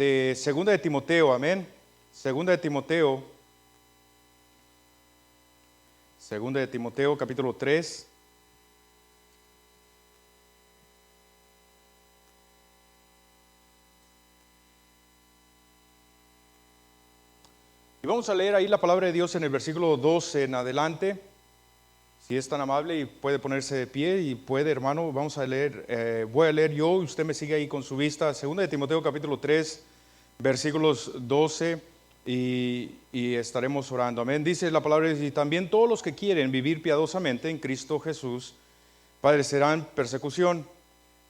de Segunda de Timoteo, amén. Segunda de Timoteo capítulo 3. Y vamos a leer ahí la palabra de Dios en el versículo 12 en adelante. Si es tan amable y puede ponerse de pie y puede, hermano, vamos a leer, voy a leer yo y usted me sigue ahí con su vista. Segunda de Timoteo capítulo 3, versículos 12 y estaremos orando. Amén. Dice la palabra, y también todos los que quieren vivir piadosamente en Cristo Jesús padecerán persecución.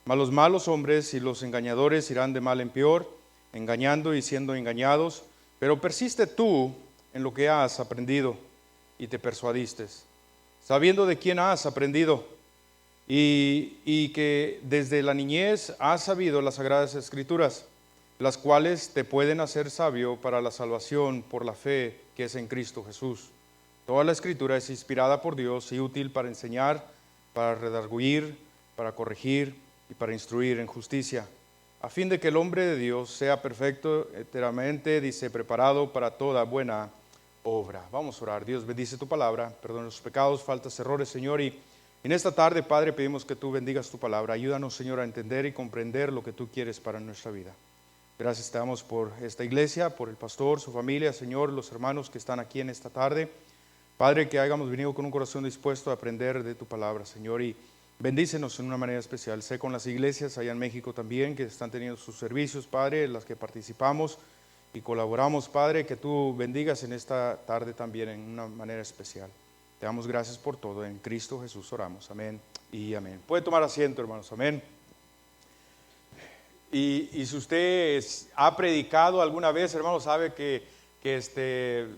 Mas los malos hombres y los engañadores irán de mal en peor, engañando y siendo engañados. Pero persiste tú en lo que has aprendido y te persuadiste, sabiendo de quién has aprendido y que desde la niñez has sabido las sagradas escrituras, las cuales te pueden hacer sabio para la salvación por la fe que es en Cristo Jesús. Toda la escritura es inspirada por Dios y útil para enseñar, para redarguir, para corregir y para instruir en justicia, a fin de que el hombre de Dios sea perfecto, enteramente, dice, preparado para toda buena obra. Vamos a orar. Dios bendice tu palabra, perdona los pecados, faltas, errores, Señor, y en esta tarde, Padre, pedimos que tú bendigas tu palabra. Ayúdanos, Señor, a entender y comprender lo que tú quieres para nuestra vida. Gracias te damos por esta iglesia, por el pastor, su familia, Señor, los hermanos que están aquí en esta tarde. Padre, que hayamos venido con un corazón dispuesto a aprender de tu palabra, Señor, y bendícenos en una manera especial. Sé con las iglesias allá en México también que están teniendo sus servicios, Padre, en las que participamos y colaboramos, Padre, que tú bendigas en esta tarde también en una manera especial. Te damos gracias por todo. En Cristo Jesús oramos. Amén y amén. Puede tomar asiento, hermanos. Amén. Y si usted ha predicado alguna vez, hermano, sabe que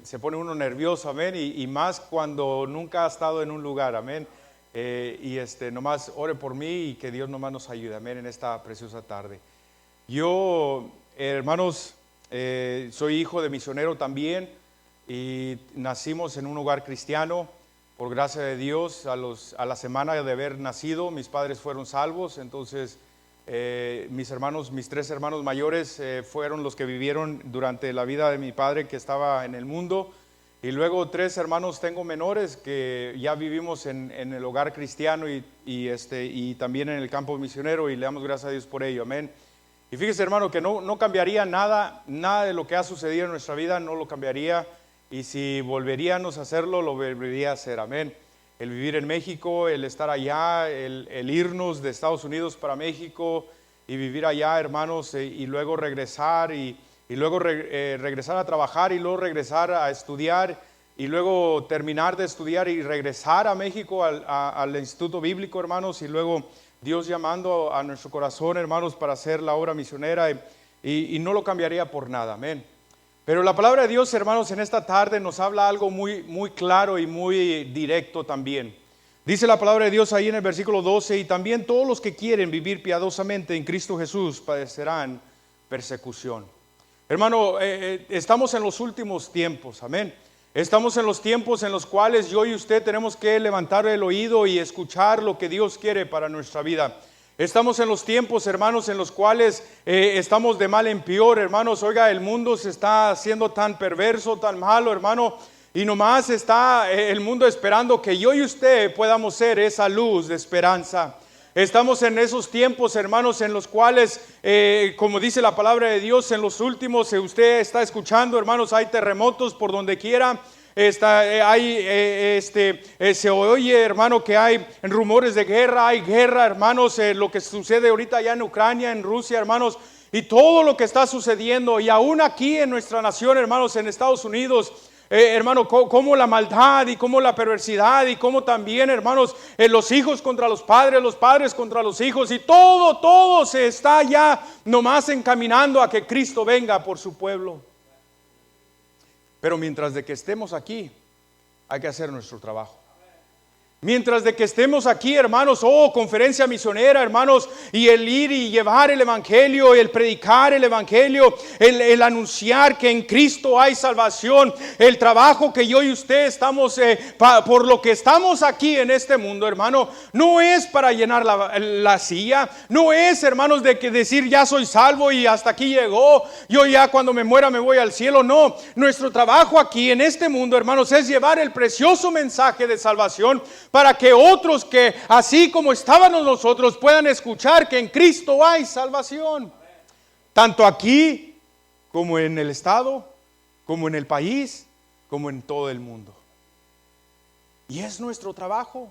se pone uno nervioso, amén, y más cuando nunca ha estado en un lugar, amén. Nomás ore por mí y que Dios nomás nos ayude, amén, en esta preciosa tarde. Yo, hermanos, soy hijo de misionero también y nacimos en un hogar cristiano. Por gracia de Dios, a la semana de haber nacido, mis padres fueron salvos. Entonces mis tres hermanos mayores fueron los que vivieron durante la vida de mi padre que estaba en el mundo. Y luego tres hermanos tengo menores que ya vivimos en el hogar cristiano y también en el campo misionero, y le damos gracias a Dios por ello, amén. Y fíjese, hermano, que no cambiaría nada de lo que ha sucedido en nuestra vida, no lo cambiaría, y si volveríamos a hacerlo, lo volvería a hacer, amén. El vivir en México, el estar allá, el irnos de Estados Unidos para México y vivir allá, hermanos, y luego regresar y luego regresar a trabajar y luego regresar a estudiar y luego terminar de estudiar y regresar a México al Instituto Bíblico, hermanos, y luego Dios llamando a nuestro corazón, hermanos, para hacer la obra misionera, y no lo cambiaría por nada, amén. Pero la palabra de Dios, hermanos, en esta tarde nos habla algo muy, muy claro y muy directo también. Dice la palabra de Dios ahí en el versículo 12, y también todos los que quieren vivir piadosamente en Cristo Jesús padecerán persecución. Hermano, estamos en los últimos tiempos, amén. Estamos en los tiempos en los cuales yo y usted tenemos que levantar el oído y escuchar lo que Dios quiere para nuestra vida. Estamos en los tiempos, hermanos, en los cuales estamos de mal en peor, hermanos. Oiga, el mundo se está haciendo tan perverso, tan malo, hermano, y nomás está el mundo esperando que yo y usted podamos ser esa luz de esperanza. Estamos en esos tiempos, hermanos, en los cuales, como dice la palabra de Dios, en los últimos, usted está escuchando, hermanos, hay terremotos por donde quiera. Se oye, hermano, que hay rumores de guerra, hay guerra, hermanos, lo que sucede ahorita allá en Ucrania, en Rusia, hermanos, y todo lo que está sucediendo, y aún aquí en nuestra nación, hermanos, en Estados Unidos, hermano, como la maldad y como la perversidad y como también, hermanos, los hijos contra los padres contra los hijos, y todo se está ya nomás encaminando a que Cristo venga por su pueblo. Pero mientras de que estemos aquí, hay que hacer nuestro trabajo. Mientras de que estemos aquí, hermanos, conferencia misionera, hermanos, y el ir y llevar el evangelio, el predicar el evangelio, el anunciar que en Cristo hay salvación, el trabajo que yo y usted estamos, por lo que estamos aquí en este mundo, hermano, no es para llenar la silla, no es, hermanos, de que decir ya soy salvo y hasta aquí llegó, yo ya cuando me muera me voy al cielo. No, nuestro trabajo aquí en este mundo, hermanos, es llevar el precioso mensaje de salvación, para que otros que así como estábamos nosotros puedan escuchar que en Cristo hay salvación. Tanto aquí como en el estado, como en el país, como en todo el mundo. Y es nuestro trabajo.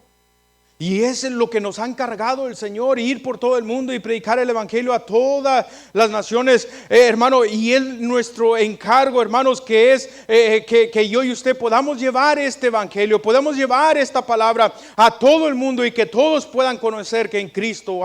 Y es en lo que nos ha encargado el Señor, ir por todo el mundo y predicar el evangelio a todas las naciones, hermano. Y es nuestro encargo, hermanos, que es que yo y usted podamos llevar este evangelio, podamos llevar esta palabra a todo el mundo y que todos puedan conocer que en Cristo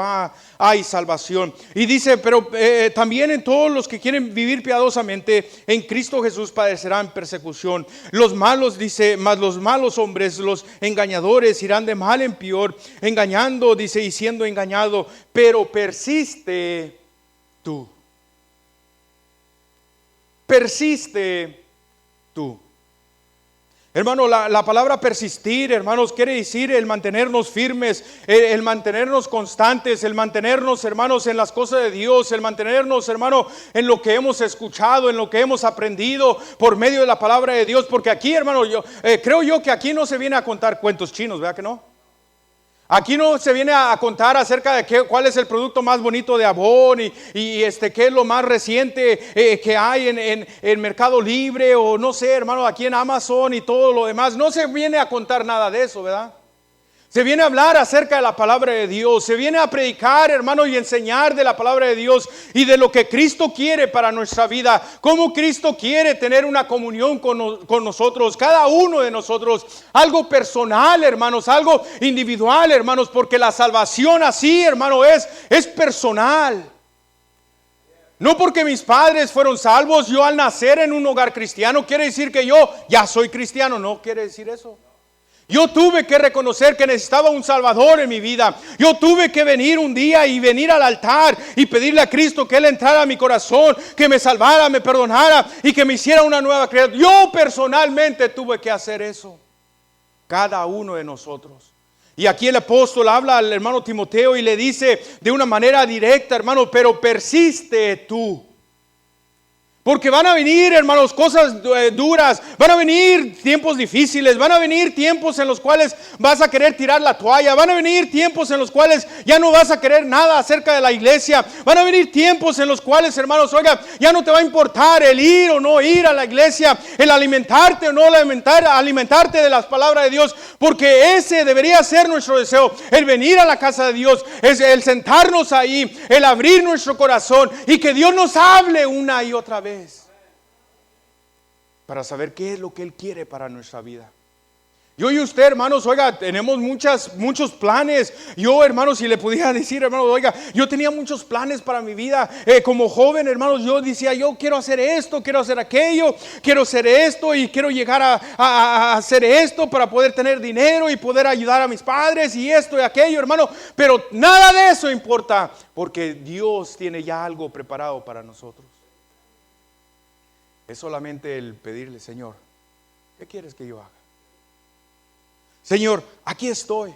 hay salvación. Y dice, pero también en todos los que quieren vivir piadosamente en Cristo Jesús padecerán persecución. Los malos, dice, mas los malos hombres, los engañadores, irán de mal en peor, engañando, dice, y siendo engañado. Pero persiste tú. Persiste tú. Hermano, la palabra persistir, hermanos, quiere decir el mantenernos firmes, el mantenernos constantes, el mantenernos, hermanos, en las cosas de Dios, el mantenernos, hermano, en lo que hemos escuchado, en lo que hemos aprendido por medio de la palabra de Dios. Porque aquí, hermano, creo yo que aquí no se viene a contar cuentos chinos, ¿verdad que no? Aquí no se viene a contar acerca de cuál es el producto más bonito de Avon y qué es lo más reciente que hay en Mercado Libre, o no sé, hermano, aquí en Amazon y todo lo demás. No se viene a contar nada de eso, ¿verdad? Se viene a hablar acerca de la palabra de Dios. Se viene a predicar, hermano, y enseñar de la palabra de Dios y de lo que Cristo quiere para nuestra vida. Cómo Cristo quiere tener una comunión con nosotros, cada uno de nosotros. Algo personal, hermanos, algo individual, hermanos, porque la salvación así, hermano, es personal. No porque mis padres fueron salvos, yo al nacer en un hogar cristiano, quiere decir que yo ya soy cristiano. No quiere decir eso. Yo tuve que reconocer que necesitaba un Salvador en mi vida. Yo tuve que venir un día y venir al altar y pedirle a Cristo que Él entrara a mi corazón, que me salvara, me perdonara y que me hiciera una nueva criatura. Yo personalmente tuve que hacer eso. Cada uno de nosotros. Y aquí el apóstol habla al hermano Timoteo y le dice de una manera directa, hermano, pero persiste tú. Porque van a venir, hermanos, cosas duras, van a venir tiempos difíciles, van a venir tiempos en los cuales vas a querer tirar la toalla, van a venir tiempos en los cuales ya no vas a querer nada acerca de la iglesia, van a venir tiempos en los cuales, hermanos, oiga, ya no te va a importar el ir o no ir a la iglesia, el alimentarte o no alimentarte de las palabras de Dios, porque ese debería ser nuestro deseo, el venir a la casa de Dios, es el sentarnos ahí, el abrir nuestro corazón y que Dios nos hable una y otra vez. Para saber qué es lo que Él quiere para nuestra vida. Yo y usted, hermanos, oiga, tenemos muchos planes. Yo, hermanos, si le pudiera decir, hermanos, oiga, yo tenía muchos planes para mi vida. Como joven, hermanos, yo decía, yo quiero hacer esto, quiero hacer aquello, quiero hacer esto y quiero llegar a hacer esto para poder tener dinero y poder ayudar a mis padres y esto y aquello, hermano. Pero nada de eso importa, porque Dios tiene ya algo preparado para nosotros. Es solamente el pedirle, Señor, ¿qué quieres que yo haga? Señor, aquí estoy.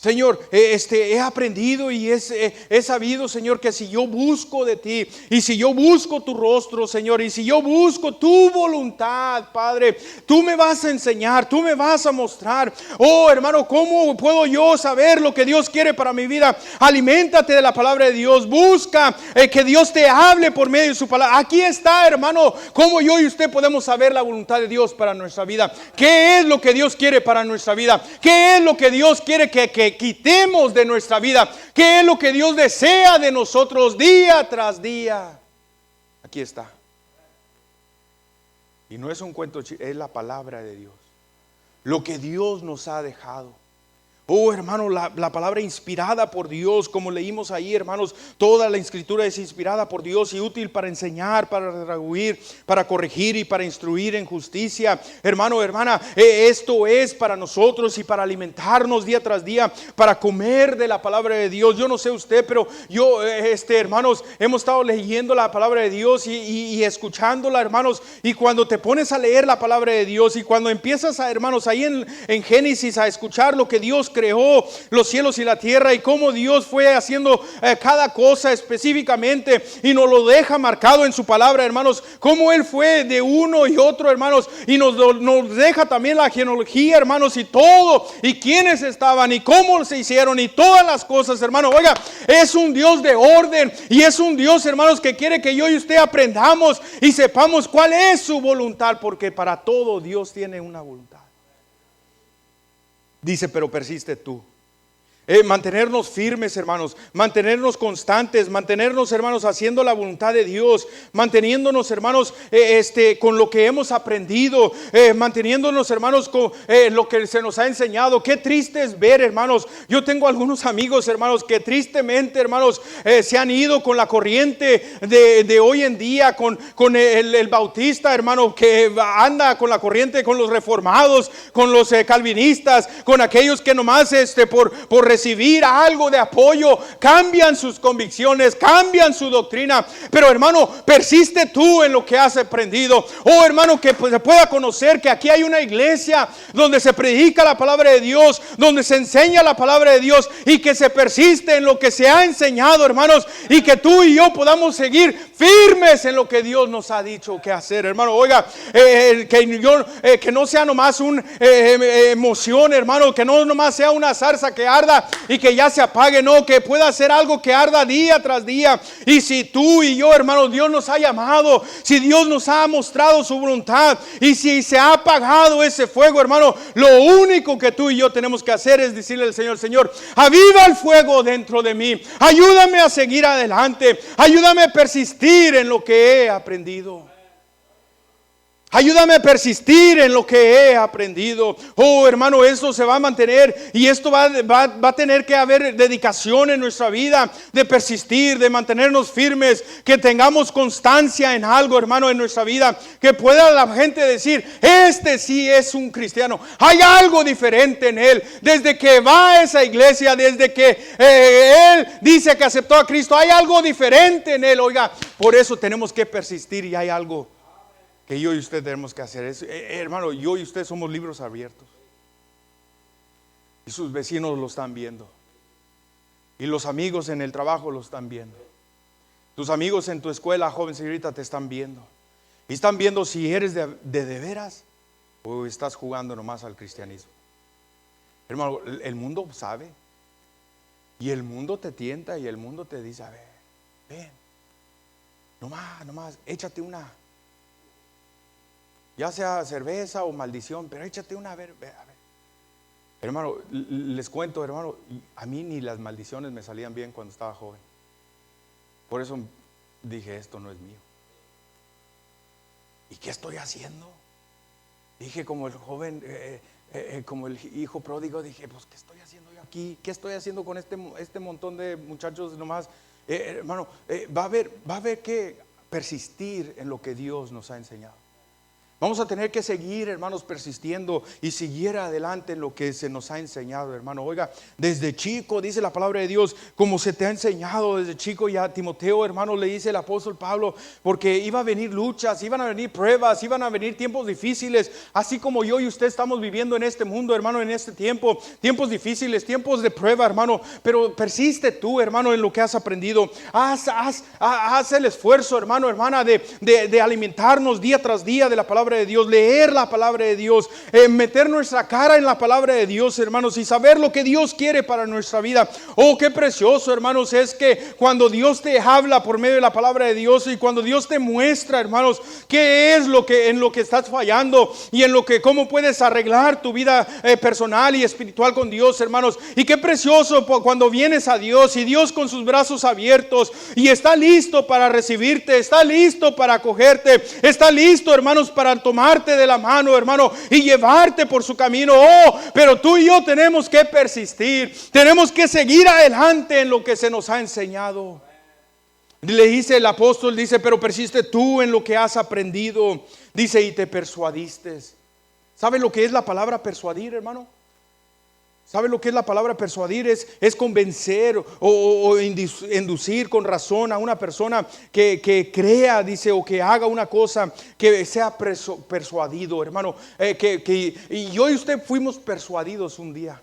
Señor, he aprendido y he sabido, Señor, que si yo busco de ti y si yo busco tu rostro, Señor, y si yo busco tu voluntad, Padre, tú me vas a enseñar, tú me vas a mostrar. Oh, hermano, ¿cómo puedo yo saber lo que Dios quiere para mi vida? Aliméntate de la palabra de Dios, busca que Dios te hable por medio de su palabra. Aquí está, hermano, cómo yo y usted podemos saber la voluntad de Dios para nuestra vida. ¿Qué es lo que Dios quiere para nuestra vida? ¿Qué es lo que Dios quiere que quitemos de nuestra vida? ¿Qué es lo que Dios desea de nosotros día tras día? Aquí está. Y no es un cuento, es la palabra de Dios. Lo que Dios nos ha dejado. Oh, hermano, la palabra inspirada por Dios, como leímos ahí, hermanos, toda la escritura es inspirada por Dios y útil para enseñar, para redarguir, para corregir y para instruir en justicia. Hermano, hermana, esto es para nosotros y para alimentarnos día tras día, para comer de la palabra de Dios. Yo no sé usted, pero yo, hermanos, hemos estado leyendo la palabra de Dios y escuchándola, hermanos, y cuando te pones a leer la palabra de Dios y cuando empiezas a, hermanos, ahí en Génesis a escuchar lo que Dios creó los cielos y la tierra y cómo Dios fue haciendo cada cosa específicamente y nos lo deja marcado en su palabra, hermanos, cómo Él fue de uno y otro, hermanos, y nos deja también la genealogía, hermanos, y todo, y quiénes estaban y cómo se hicieron y todas las cosas, hermano. Oiga, es un Dios de orden y es un Dios, hermanos, que quiere que yo y usted aprendamos y sepamos cuál es su voluntad, porque para todo Dios tiene una voluntad. Dice, pero persiste tú. Mantenernos firmes, hermanos, mantenernos constantes, mantenernos, hermanos, haciendo la voluntad de Dios, manteniéndonos, hermanos, con lo que hemos aprendido, manteniéndonos, hermanos, con lo que se nos ha enseñado. Qué triste es ver, hermanos. Yo tengo algunos amigos, hermanos, que tristemente, hermanos, se han ido con la corriente de hoy en día, con el bautista, hermano, que anda con la corriente, con los reformados, con los calvinistas, con aquellos que nomás por recibir algo de apoyo cambian sus convicciones, cambian su doctrina. Pero, hermano, persiste tú en lo que has aprendido. Oh, hermano, que se pueda conocer que aquí hay una iglesia donde se predica la palabra de Dios, donde se enseña la palabra de Dios y que se persiste en lo que se ha enseñado, hermanos, y que tú y yo podamos seguir firmes en lo que Dios nos ha dicho que hacer, hermano. Oiga, que no sea nomás una emoción, hermano, que no nomás sea una zarza que arda y que ya se apague, no, que pueda ser algo que arda día tras día. Y si tú y yo, hermano, Dios nos ha llamado, si Dios nos ha mostrado su voluntad y si se ha apagado ese fuego, hermano, lo único que tú y yo tenemos que hacer es decirle al Señor: Señor, aviva el fuego dentro de mí, ayúdame a seguir adelante, ayúdame a persistir en lo que he aprendido. Ayúdame a persistir en lo que he aprendido. Oh, hermano, esto se va a mantener y esto va a tener que haber dedicación en nuestra vida, de persistir, de mantenernos firmes, que tengamos constancia en algo, hermano, en nuestra vida, que pueda la gente decir: este sí es un cristiano, hay algo diferente en él. Desde que va a esa iglesia, desde que él dice que aceptó a Cristo, hay algo diferente en él. Oiga, por eso tenemos que persistir y hay algo que yo y usted tenemos que hacer. Hermano, yo y usted somos libros abiertos. Y sus vecinos lo están viendo. Y los amigos en el trabajo lo están viendo. Tus amigos en tu escuela, joven señorita, te están viendo. Y están viendo si eres de veras o estás jugando nomás al cristianismo. Hermano, el mundo sabe. Y el mundo te tienta y el mundo te dice: a ver, ven, nomás, échate una. Ya sea cerveza o maldición, pero échate una, a ver. Hermano, les cuento, hermano, a mí ni las maldiciones me salían bien cuando estaba joven. Por eso dije: esto no es mío. ¿Y qué estoy haciendo? Dije, como el joven, como el hijo pródigo, dije: pues, ¿qué estoy haciendo yo aquí? ¿Qué estoy haciendo con este montón de muchachos nomás? Hermano, va a haber que persistir en lo que Dios nos ha enseñado. Vamos a tener que seguir, hermanos, persistiendo y seguir adelante en lo que se nos ha enseñado, hermano. Oiga, desde chico, dice la palabra de Dios, como se te ha enseñado desde chico. Ya a Timoteo, hermano, le dice el apóstol Pablo, porque iba a venir luchas, iban a venir pruebas, iban a venir tiempos difíciles, así como yo y usted estamos viviendo en este mundo, hermano, en este tiempo, tiempos difíciles, tiempos de prueba, hermano. Pero persiste tú, hermano, en lo que has aprendido. Haz el esfuerzo, hermano, hermana, de alimentarnos día tras día de la palabra de Dios, leer la palabra de Dios, meter nuestra cara en la palabra de Dios, hermanos, y saber lo que Dios quiere para nuestra vida. Oh, qué precioso, hermanos, es que cuando Dios te habla por medio de la palabra de Dios y cuando Dios te muestra, hermanos, qué es en lo que estás fallando y en lo que, cómo puedes arreglar tu vida personal y espiritual con Dios, hermanos. Y qué precioso cuando vienes a Dios y Dios con sus brazos abiertos y está listo para recibirte, está listo para acogerte, está listo, hermanos, para para tomarte de la mano, hermano, y llevarte por su camino. Oh, pero tú y yo tenemos que persistir, tenemos que seguir adelante en lo que se nos ha enseñado. Le dice el apóstol, dice, pero persiste tú en lo que has aprendido, dice, y te persuadiste. ¿Sabe lo que es la palabra persuadir, hermano? ¿Sabe lo que es la palabra persuadir? Es convencer o inducir con razón a una persona que crea, dice, o que haga una cosa, que sea persuadido, hermano. Y yo y usted fuimos persuadidos un día.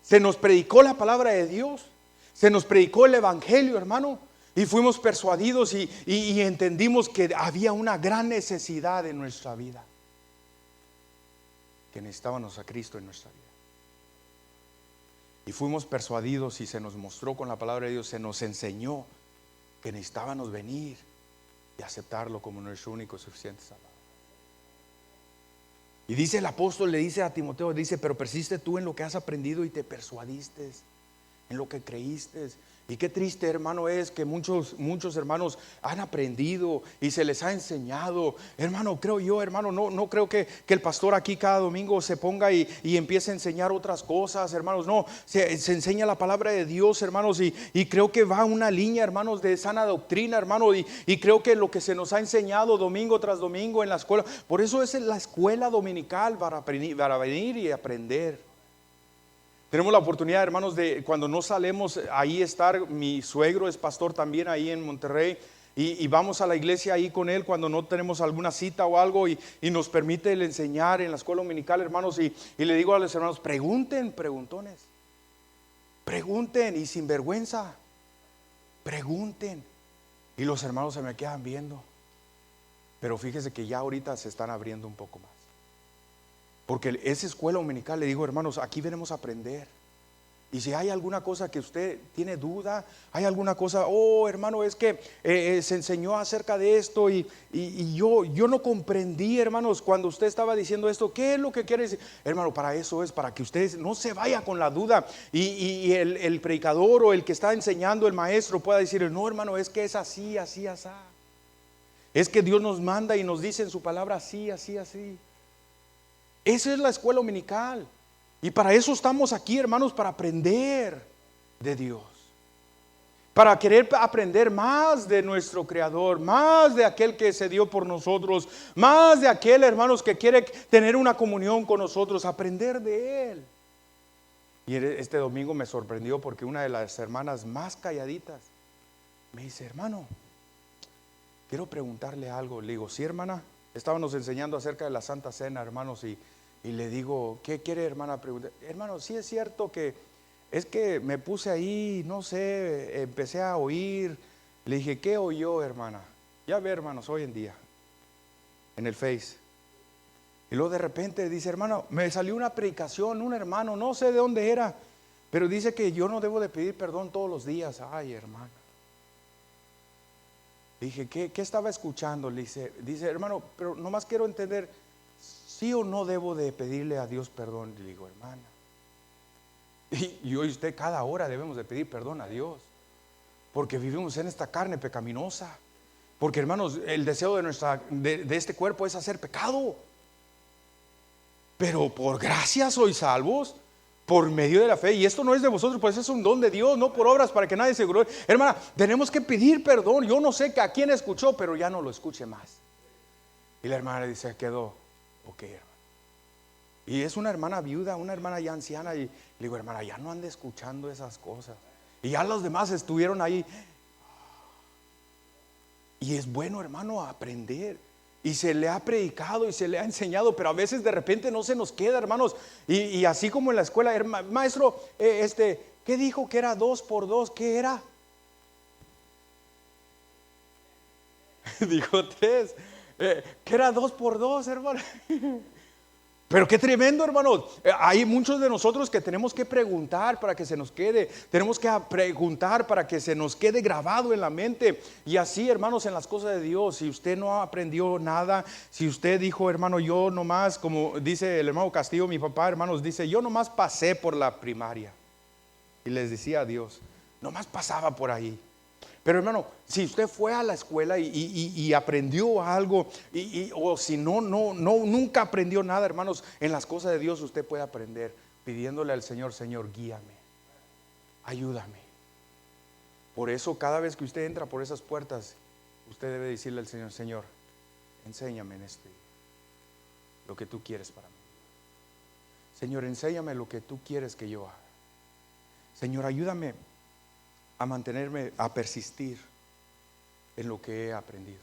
Se nos predicó la palabra de Dios, se nos predicó el evangelio, hermano, y fuimos persuadidos y entendimos que había una gran necesidad en nuestra vida, que necesitábamos a Cristo en nuestra vida. Y fuimos persuadidos y se nos mostró con la palabra de Dios, se nos enseñó que necesitábamos venir y aceptarlo como nuestro único y suficiente Salvador. Y dice el apóstol, le dice a Timoteo, dice, pero persiste tú en lo que has aprendido y te persuadiste, en lo que creíste. Y qué triste, hermano, es que muchos hermanos han aprendido y se les ha enseñado. Hermano, creo yo, hermano, no creo que el pastor aquí cada domingo se ponga y empiece a enseñar otras cosas, hermanos. No, se enseña la palabra de Dios, hermanos, y creo que va una línea, hermanos, de sana doctrina, hermano, y creo que lo que se nos ha enseñado domingo tras domingo en la escuela, por eso es la escuela dominical, para venir y aprender. Tenemos la oportunidad, hermanos, de cuando no salemos ahí estar. Mi suegro es pastor también ahí en Monterrey, y vamos a la iglesia ahí con él cuando no tenemos alguna cita o algo, y nos permite el enseñar en la escuela dominical, hermanos, y le digo a los hermanos, preguntones, pregunten y sin vergüenza, pregunten. Y los hermanos se me quedan viendo, pero fíjese que ya ahorita se están abriendo un poco más. Porque esa escuela dominical, le digo, hermanos, aquí venimos a aprender. Y si hay alguna cosa que usted tiene duda, hay alguna cosa, oh hermano, es que se enseñó acerca de esto y yo no comprendí, hermanos, cuando usted estaba diciendo esto, ¿qué es lo que quiere decir? Hermano, para eso es, para que usted no se vaya con la duda y el predicador o el que está enseñando, el maestro, pueda decir, no hermano, es que es así, así, así. Es que Dios nos manda y nos dice en su palabra así, así, así. Esa es la escuela dominical. Y para eso estamos aquí, hermanos, para aprender de Dios. Para querer aprender más de nuestro Creador, más de aquel que se dio por nosotros, más de aquel, hermanos, que quiere tener una comunión con nosotros, aprender de Él. Y este domingo me sorprendió porque una de las hermanas más calladitas me dice, hermano, quiero preguntarle algo. Le digo, sí, hermana. Estábamos enseñando acerca de la Santa Cena, hermanos, y le digo, ¿qué quiere, hermana? Preguntar. Hermano, sí es cierto que es que me puse ahí, no sé, empecé a oír. Le dije, ¿qué oyó, hermana? Ya ve, hermanos, hoy en día, en el Face. Y luego de repente dice, hermano, me salió una predicación, un hermano, no sé de dónde era, pero dice que yo no debo de pedir perdón todos los días. Ay, hermana. Dije, ¿qué estaba escuchando? Le dice, hermano, pero nomás quiero entender, ¿sí o no debo de pedirle a Dios perdón? Le digo, hermana, y yo y usted cada hora debemos de pedir perdón a Dios, porque vivimos en esta carne pecaminosa, porque hermanos, el deseo de este cuerpo es hacer pecado, pero por gracia sois salvos, por medio de la fe, y esto no es de vosotros, pues es un don de Dios, no por obras para que nadie se gloríe. Hermana, tenemos que pedir perdón. Yo no sé a quién escuchó, pero ya no lo escuche más. Y la hermana dice, quedó, ok, hermano. Y es una hermana viuda, una hermana ya anciana, y le digo, hermana, ya no ande escuchando esas cosas. Y ya los demás estuvieron ahí. Y es bueno, hermano, aprender. Y se le ha predicado y se le ha enseñado, pero a veces de repente no se nos queda, hermanos. Y así como en la escuela, maestro, ¿qué dijo que era 2 por 2? ¿Qué era? Dijo 3. ¿Qué era 2 por 2, hermano? Pero qué tremendo, hermanos. Hay muchos de nosotros que tenemos que preguntar para que se nos quede. Tenemos que preguntar para que se nos quede grabado en la mente. Y así, hermanos, en las cosas de Dios. Si usted no aprendió nada, si usted dijo, hermano, yo nomás, como dice el hermano Castillo, mi papá, hermanos, dice, yo nomás pasé por la primaria. Y les decía a Dios, nomás pasaba por ahí. Pero hermano, si usted fue a la escuela y aprendió algo, o si nunca aprendió nada, hermanos, en las cosas de Dios usted puede aprender pidiéndole al Señor: Señor, guíame, ayúdame. Por eso cada vez que usted entra por esas puertas, usted debe decirle al Señor: Señor, enséñame en este día lo que tú quieres para mí. Señor, enséñame lo que tú quieres que yo haga. Señor, ayúdame a mantenerme, a persistir en lo que he aprendido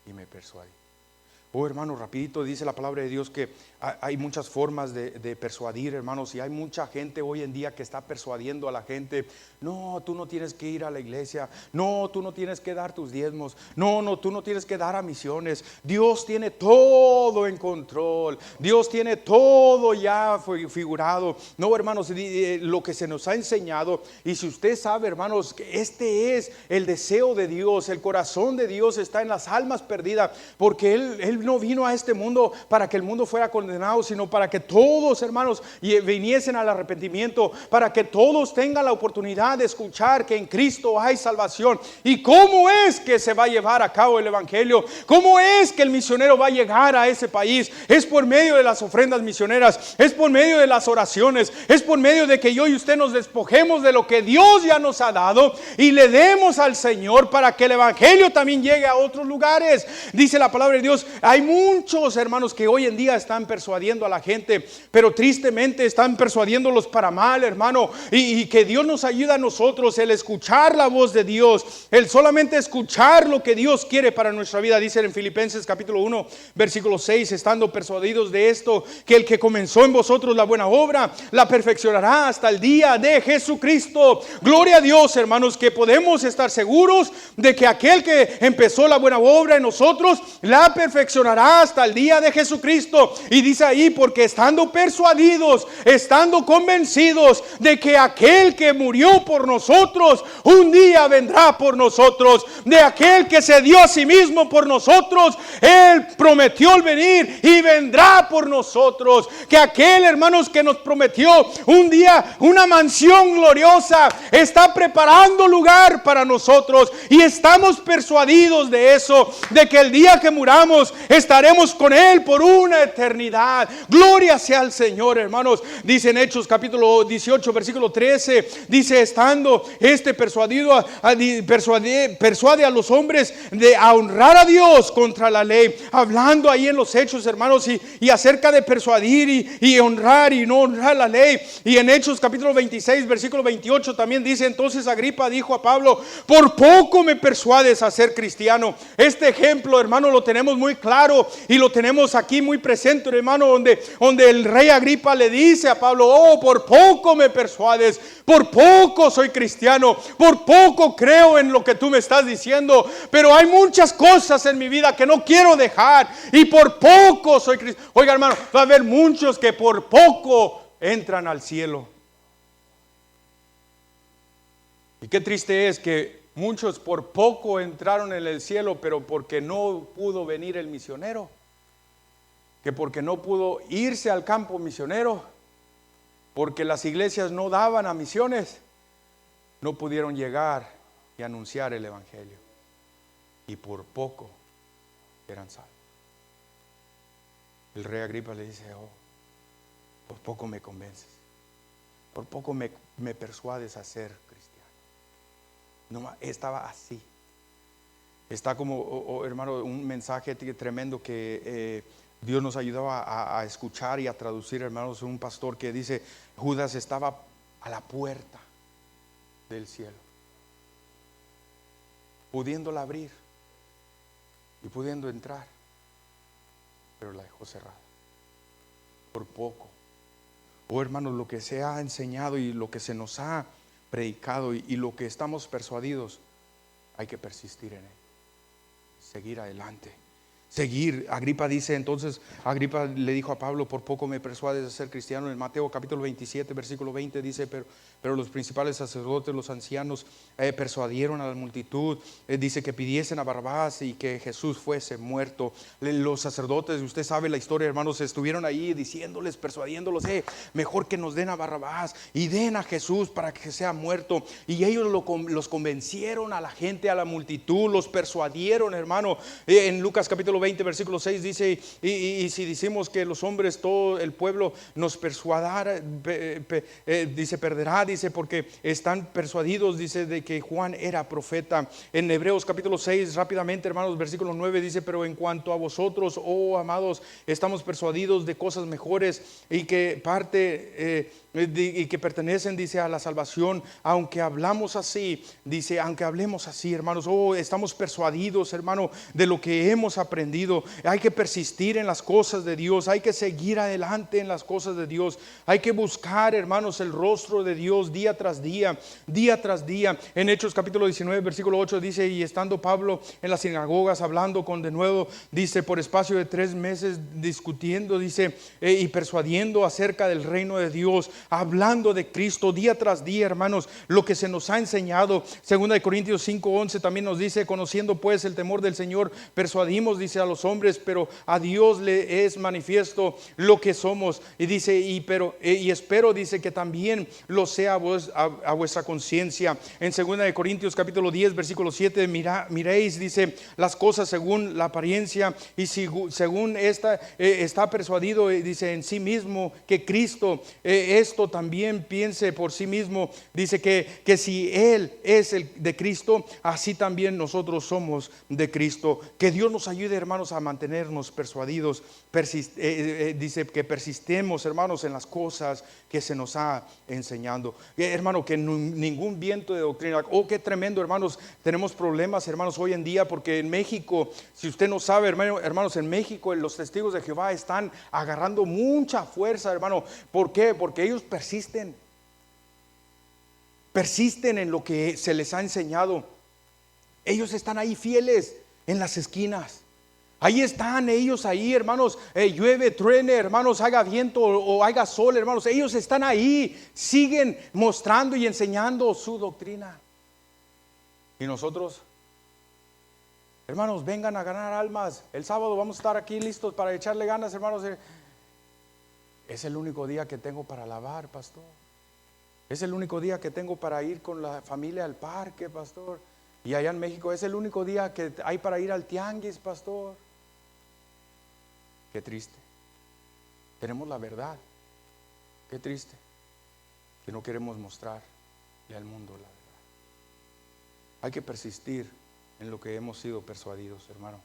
y me persuadí. Oh, hermano, rapidito dice la palabra de Dios que hay muchas formas de persuadir, hermanos, y hay mucha gente hoy en día que está persuadiendo a la gente: no, tú no tienes que ir a la iglesia, no, tú no tienes que dar tus diezmos, no, tú no tienes que dar a misiones. Dios tiene todo en control, Dios tiene todo ya figurado. No, hermanos, lo que se nos ha enseñado, y si usted sabe, hermanos, que este es el deseo de Dios, el corazón de Dios está en las almas perdidas, porque Él no vino a este mundo para que el mundo fuera condenado, sino para que todos, hermanos, viniesen al arrepentimiento, para que todos tengan la oportunidad de escuchar que en Cristo hay salvación. ¿Y cómo es que se va a llevar a cabo el evangelio? ¿Cómo es que el misionero va a llegar a ese país? Es por medio de las ofrendas misioneras, es por medio de las oraciones, es por medio de que yo y usted nos despojemos de lo que Dios ya nos ha dado y le demos al Señor, para que el evangelio también llegue a otros lugares. Dice la palabra de Dios: hay muchos hermanos que hoy en día están persuadiendo a la gente, pero tristemente están persuadiéndolos para mal, hermano. Y que Dios nos ayuda a nosotros, el escuchar la voz de Dios, el solamente escuchar lo que Dios quiere para nuestra vida. Dice en Filipenses capítulo 1 versículo 6: estando persuadidos de esto, que el que comenzó en vosotros la buena obra la perfeccionará hasta el día de Jesucristo. Gloria a Dios, hermanos, que podemos estar seguros de que aquel que empezó la buena obra en nosotros la perfeccionará hasta el día de Jesucristo. Y dice ahí: porque estando persuadidos, estando convencidos de que aquel que murió por nosotros un día vendrá por nosotros, de aquel que se dio a sí mismo por nosotros, Él prometió el venir y vendrá por nosotros. Que aquel, hermanos, que nos prometió un día una mansión gloriosa, está preparando lugar para nosotros, y estamos persuadidos de eso, de que el día que muramos estaremos con Él por una eternidad. Gloria sea al Señor, hermanos. Dice en Hechos capítulo 18 versículo 13, dice: estando persuadido, persuade a los hombres a honrar a Dios contra la ley. Hablando ahí en los Hechos, hermanos, y acerca de persuadir y honrar y no honrar la ley. Y en Hechos capítulo 26 versículo 28 también dice: entonces Agripa dijo a Pablo: por poco me persuades a ser cristiano. Este ejemplo, hermano, lo tenemos muy claro y lo tenemos aquí muy presente, hermano, donde el rey Agripa le dice a Pablo: oh, por poco me persuades, por poco soy cristiano, por poco creo en lo que tú me estás diciendo, pero hay muchas cosas en mi vida que no quiero dejar, y por poco soy cristiano. Oiga, hermano, va a haber muchos que por poco entran al cielo. Y qué triste es que muchos por poco entraron en el cielo, pero porque no pudo venir el misionero, que porque no pudo irse al campo misionero, porque las iglesias no daban a misiones, no pudieron llegar y anunciar el evangelio, y por poco eran salvos. El rey Agripa le dice: oh, por poco me convences, por poco me persuades a ser cristiano. No, estaba así. Está como, hermano, un mensaje tremendo que Dios nos ayudaba a escuchar y a traducir, hermanos. Un pastor que dice: Judas estaba a la puerta del cielo, pudiéndola abrir y pudiendo entrar, pero la dejó cerrada por poco. Oh, hermanos, lo que se ha enseñado y lo que se nos ha predicado y lo que estamos persuadidos, hay que persistir en él, seguir adelante, seguir. Agripa dice entonces, Agripa le dijo a Pablo: por poco me persuades de ser cristiano. En Mateo capítulo 27 versículo 20 dice: pero los principales sacerdotes, los ancianos, persuadieron a la multitud, dice que pidiesen a Barrabás y que Jesús fuese muerto. Los sacerdotes, usted sabe la historia, hermanos, estuvieron ahí diciéndoles, persuadiéndolos: mejor que nos den a Barrabás y den a Jesús para que sea muerto. Y ellos los convencieron a la gente, a la multitud, los persuadieron, hermano. En Lucas capítulo 20 versículo 6 dice: y si decimos que los hombres, todo el pueblo nos persuadara, dice, perderá, dice, porque están persuadidos, dice, de que Juan era profeta. En Hebreos capítulo 6, rápidamente, hermanos, versículo 9 dice: pero en cuanto a vosotros, oh amados, estamos persuadidos de cosas mejores y que y que pertenecen, dice, a la salvación, aunque hablamos así, dice, aunque hablemos así, hermanos, estamos persuadidos, hermano, de lo que hemos aprendido. Hay que persistir en las cosas de Dios, hay que seguir adelante en las cosas de Dios, hay que buscar, hermanos, el rostro de Dios día tras día, día tras día. En Hechos capítulo 19 versículo 8 dice: y estando Pablo en las sinagogas hablando con denuedo, dice, por espacio de 3 meses discutiendo, dice, y persuadiendo acerca del reino de Dios, hablando de Cristo día tras día, hermanos, lo que se nos ha enseñado. Segunda de Corintios 5:11 también nos dice: conociendo pues el temor del Señor, persuadimos, dice, a los hombres, pero a Dios le es manifiesto lo que somos. Y dice, y espero, dice, que también lo sea a vuestra conciencia. En segunda de Corintios capítulo 10 versículo 7, miréis, dice, las cosas según la apariencia, y si según esta está persuadido, dice, en sí mismo que Cristo, esto también piense por sí mismo. Dice que si Él es el de Cristo, así también nosotros somos de Cristo. Que Dios nos ayude, hermanos, a mantenernos persuadidos. Dice que persistemos, hermanos, en las cosas que se nos ha enseñado. Hermano, que ningún viento de doctrina. Qué tremendo, hermanos. Tenemos problemas, hermanos, hoy en día, porque en México, si usted no sabe, hermanos, en México los testigos de Jehová están agarrando mucha fuerza, hermano. ¿Por qué? Porque ellos persisten en lo que se les ha enseñado. Ellos están ahí fieles en las esquinas. Ahí están ellos ahí, hermanos, llueve, truene, hermanos, haga viento o haga sol, hermanos, ellos están ahí, siguen mostrando y enseñando su doctrina. Y nosotros, hermanos, vengan a ganar almas. El sábado vamos a estar aquí listos para echarle ganas, hermanos. Es el único día que tengo para alabar, pastor. Es el único día que tengo para ir con la familia al parque, pastor. Y allá en México es el único día que hay para ir al tianguis, pastor. Qué triste. Tenemos la verdad. Qué triste que no queremos mostrarle al mundo la verdad. Hay que persistir en lo que hemos sido persuadidos, hermano.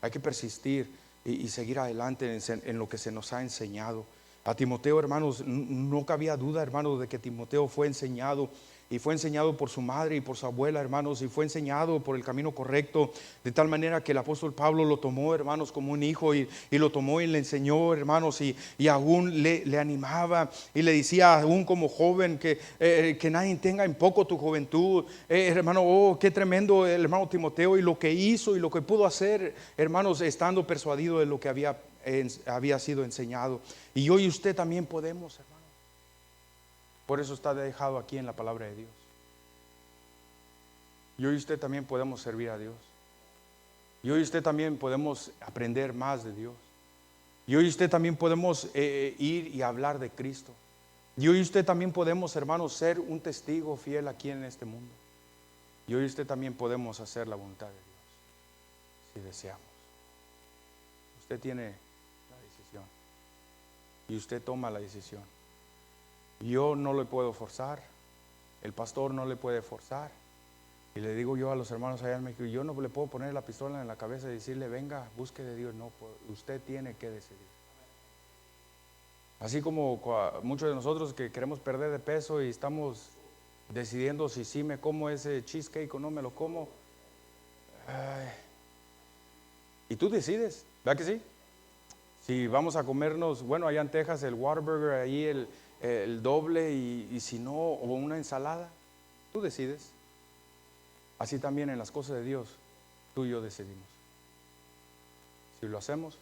Hay que persistir y seguir adelante en lo que se nos ha enseñado. A Timoteo, hermanos, no cabía duda, hermanos, de que Timoteo fue enseñado. Y fue enseñado por su madre y por su abuela, hermanos, y fue enseñado por el camino correcto, de tal manera que el apóstol Pablo lo tomó, hermanos, como un hijo, y lo tomó y le enseñó, hermanos, y aún le animaba y le decía, aún como joven, que nadie tenga en poco tu juventud, hermano. Qué tremendo el hermano Timoteo, y lo que hizo y lo que pudo hacer, hermanos, estando persuadido de lo que había sido enseñado. Y hoy usted también podemos, hermano. Por eso está dejado aquí en la palabra de Dios. Y hoy usted también podemos servir a Dios. Y hoy usted también podemos aprender más de Dios. Y hoy usted también podemos ir y hablar de Cristo. Y hoy usted también podemos, hermanos, ser un testigo fiel aquí en este mundo. Y hoy usted también podemos hacer la voluntad de Dios, si deseamos. Usted tiene la decisión. Y usted toma la decisión. Yo no le puedo forzar, el pastor no le puede forzar. Y le digo yo a los hermanos allá en México, yo no le puedo poner la pistola en la cabeza y decirle, venga, busque de Dios. No, usted tiene que decidir. Así como muchos de nosotros que queremos perder de peso y estamos decidiendo si sí me como ese cheesecake o no me lo como. Y tú decides, ¿verdad que sí? Si vamos a comernos, bueno, allá en Texas el Whataburger, ahí el doble, y si no, o una ensalada, tú decides. Así también en las cosas de Dios, tú y yo decidimos. Si lo hacemos,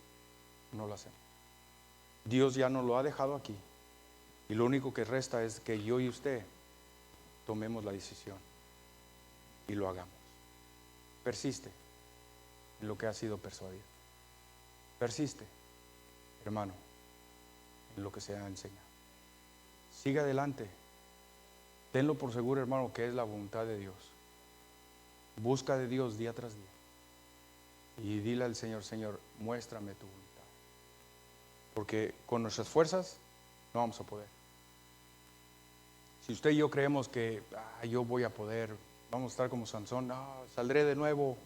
no lo hacemos. Dios ya nos lo ha dejado aquí. Y lo único que resta es que yo y usted tomemos la decisión y lo hagamos. Persiste en lo que ha sido persuadido. Persiste, hermano, en lo que se ha enseñado. Siga adelante. Tenlo por seguro, hermano, que es la voluntad de Dios. Busca de Dios día tras día. Y dile al Señor, Señor, muéstrame tu voluntad. Porque con nuestras fuerzas no vamos a poder. Si usted y yo creemos que yo voy a poder, vamos a estar como Sansón, saldré de nuevo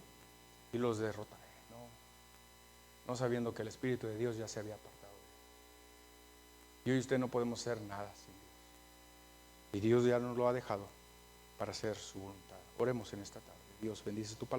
y los derrotaré. No sabiendo que el Espíritu de Dios ya se había apartado. Yo y usted no podemos hacer nada sin Dios. Y Dios ya nos lo ha dejado para hacer su voluntad. Oremos en esta tarde. Dios bendice tu palabra.